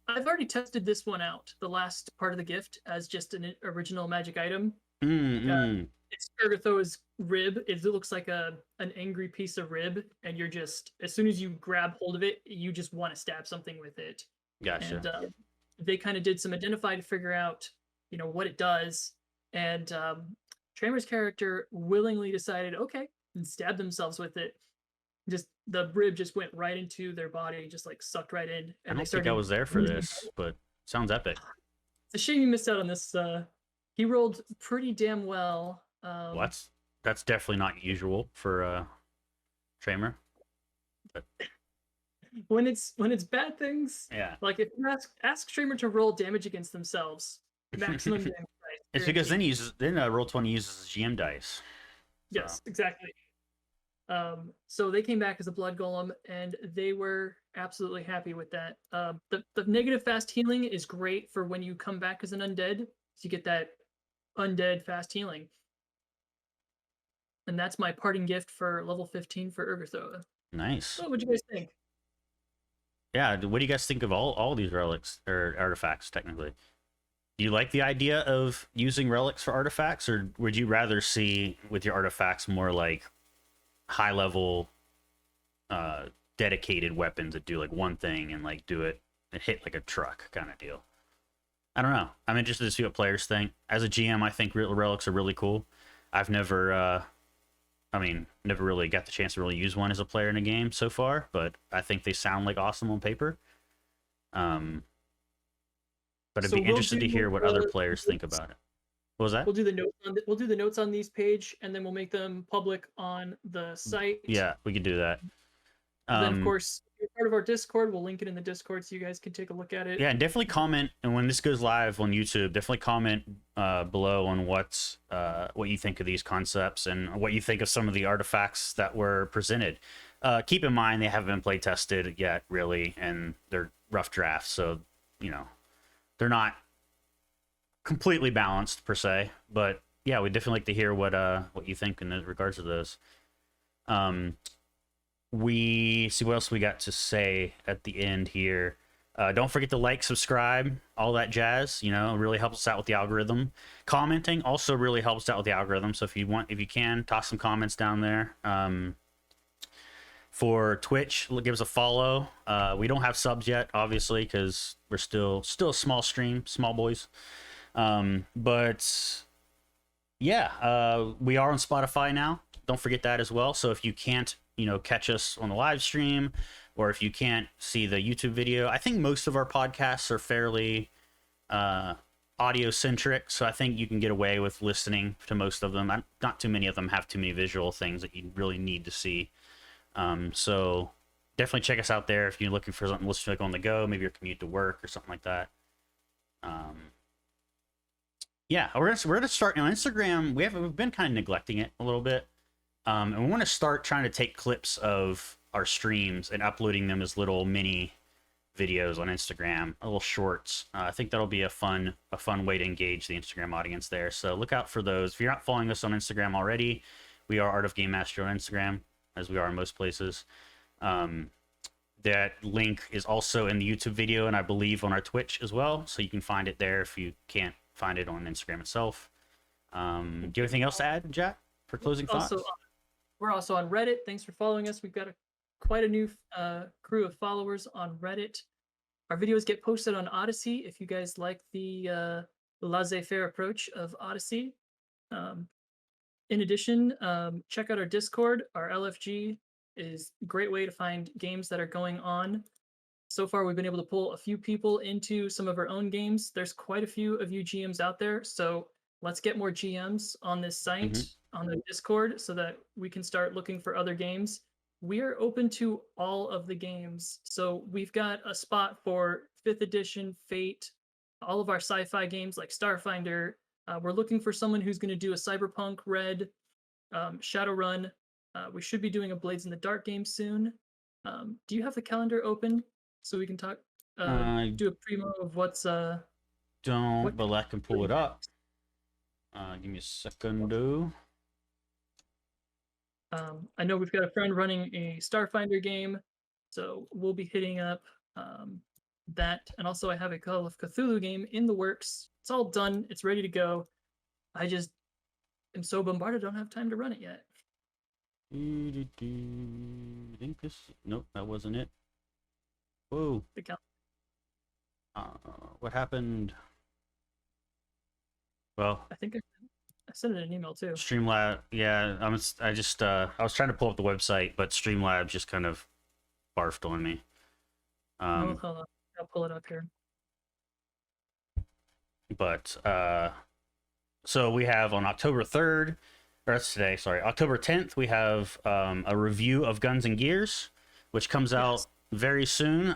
I've already tested this one out, the last part of the gift, as just an original magic item. It's Ergothoa's rib. It looks like an angry piece of rib, and you're just, as soon as you grab hold of it, you just want to stab something with it. Gotcha. And they kind of did some identify to figure out, you know, what it does. And Tramer's character willingly decided, okay, and stabbed themselves with it. Just the rib just went right into their body, just like sucked right in. And I don't think I was there for this, but sounds epic. It's a shame you missed out on this. He rolled pretty damn well. Well, that's definitely not usual for Tramer. But... when it's bad things, yeah. Like if you ask Tramer to roll damage against themselves, maximum damage. It's because then Roll20 uses GM dice. Yes, so. Exactly. So they came back as a blood golem, and they were absolutely happy with that. The negative fast healing is great for when you come back as an undead, so you get that undead fast healing. And that's my parting gift for level 15 for Ergothroa. Nice. So what do you guys think? Yeah, what do you guys think of all these relics or artifacts? Technically, do you like the idea of using relics for artifacts, or would you rather see with your artifacts more like high level dedicated weapons that do like one thing and like do it and hit like a truck kind of deal? I don't know. I'm interested to see what players think. As a GM, I think relics are really cool. I've never never really got the chance to really use one as a player in a game so far, but I think they sound like awesome on paper. But I'd be interested to hear what other players think about it. What was that? We'll do the notes on these page, and then we'll make them public on the site. Yeah, we could do that. And then, of course, if you're part of our Discord, we'll link it in the Discord so you guys can take a look at it. Yeah, and definitely comment. And when this goes live on YouTube, definitely comment below on what you think of these concepts and what you think of some of the artifacts that were presented. Keep in mind they haven't been play tested yet, really, and they're rough drafts, so they're not completely balanced per se. But yeah, we'd definitely like to hear what you think in regards to those. we see what else we got to say at the end here. Don't forget to like, subscribe, all that jazz. You know, it really helps us out with the algorithm. Commenting also really helps out with the algorithm. So if you can, toss some comments down there. For Twitch, give us a follow. We don't have subs yet, obviously, because we're still a small stream, small boys. But yeah, we are on Spotify now. Don't forget that as well. So if you can't, catch us on the live stream, or if you can't see the YouTube video, I think most of our podcasts are fairly audio centric. So I think you can get away with listening to most of them. Not too many of them have too many visual things that you really need to see. So definitely check us out there if you're looking for something to listen to, like on the go, maybe your commute to work or something like that. Yeah, we're gonna start on Instagram. We've been kind of neglecting it a little bit, and we want to start trying to take clips of our streams and uploading them as little mini videos on Instagram, little shorts. I think that'll be a fun way to engage the Instagram audience there. So look out for those. If you're not following us on Instagram already, we are Art of Game Mastery on Instagram, as we are in most places. That link is also in the YouTube video, and I believe on our Twitch as well, so you can find it there if you can't find it on Instagram itself. Do you have anything else to add, Jack, for closing thoughts? We're also on Reddit. Thanks for following us. We've got quite a new crew of followers on Reddit. Our videos get posted on Odyssey if you guys like the laissez-faire approach of Odyssey. In addition, check out our Discord. Our LFG is a great way to find games that are going on. So far, we've been able to pull a few people into some of our own games. There's quite a few of you GMs out there, so let's get more GMs on this site, on the Discord, so that we can start looking for other games. We are open to all of the games. So we've got a spot for 5th edition, Fate, all of our sci-fi games like Starfinder. We're looking for someone who's going to do a Cyberpunk Red, Shadowrun. We should be doing a Blades in the Dark game soon. Do you have the calendar open so we can talk? Do a primo of what's don't, but I can pull it up. Give me a second. I know we've got a friend running a Starfinder game, so we'll be hitting up that. And also I have a Call of Cthulhu game in the works. It's all done. It's ready to go. I just am so bombarded, I don't have time to run it yet. I think this... Nope, that wasn't it. Whoa. What happened? Well, I think I sent it an email too. Streamlab, yeah. I was trying to pull up the website, but Streamlabs just kind of barfed on me. Hold on. I'll pull it up here. But so we have on October 3rd, or that's today, sorry, October 10th, we have a review of Guns and Gears, which comes out very soon.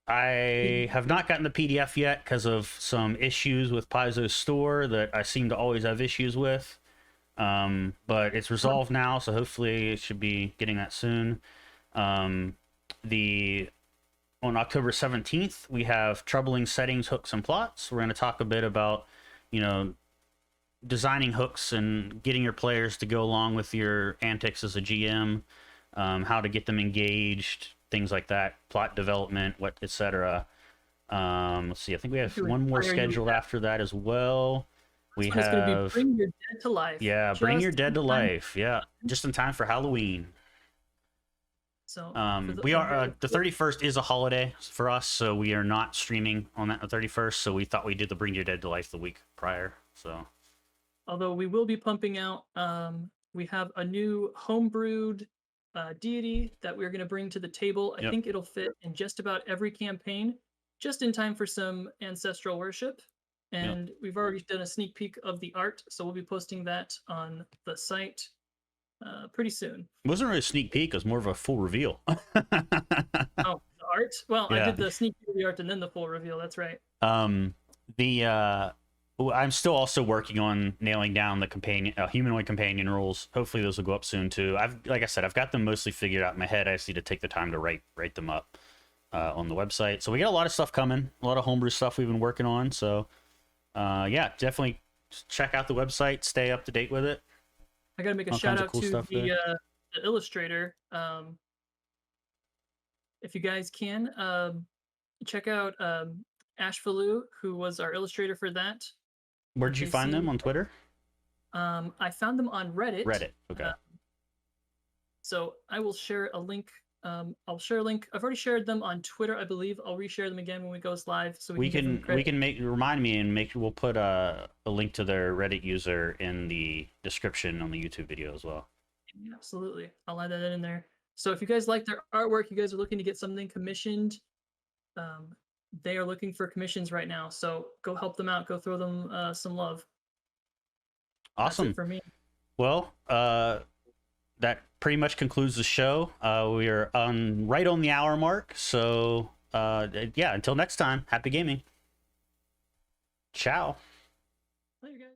I have not gotten the PDF yet because of some issues with Paizo's store that I seem to always have issues with. But it's resolved now, so hopefully it should be getting that soon. On October 17th, we have Troubling Settings, Hooks, and Plots. We're going to talk a bit about, designing hooks and getting your players to go along with your antics as a GM, how to get them engaged, things like that, plot development, etc. Let's see, I think we have one more scheduled after that as well. We have Bring Your Dead to Life. Yeah, Bring Your Dead to Life. Yeah, just in time for Halloween. So we are the 31st is a holiday for us, so we are not streaming on that the 31st. So we thought we did the Bring Your Dead to Life the week prior. So, although we will be pumping out, we have a new homebrewed deity that we're going to bring to the table. I think it'll fit in just about every campaign, just in time for some ancestral worship. And we've already done a sneak peek of the art, so we'll be posting that on the site pretty soon. It wasn't really a sneak peek, it was more of a full reveal. Oh, the art? Well, I did the sneak peek of the art and then the full reveal, that's right. I'm still also working on nailing down the companion humanoid companion rules. Hopefully those will go up soon too. Like I said, I've got them mostly figured out in my head. I just need to take the time to write them up on the website. So we got a lot of stuff coming, a lot of homebrew stuff we've been working on. So yeah, definitely check out the website, stay up to date with it. I gotta make a All shout kinds of out cool to stuff there. the illustrator. If you guys can, check out Ashfalu, who was our illustrator for that. Where'd you they find them seem- on Twitter? I found them on Reddit. Reddit. Okay. So I will share a link. I'll share a link. I've already shared them on Twitter, I believe. I'll reshare them again when we goes live, so we give them can credit. make remind me and make we'll put a link to their Reddit user in the description on the YouTube video as well. Absolutely, I'll add that in there. So if you guys like their artwork, you guys are looking to get something commissioned, they are looking for commissions right now. So go help them out. Go throw them some love. Awesome. That's it for me. Well, that pretty much concludes the show. We are right on the hour mark. So yeah, until next time, happy gaming. Ciao. Later, guys.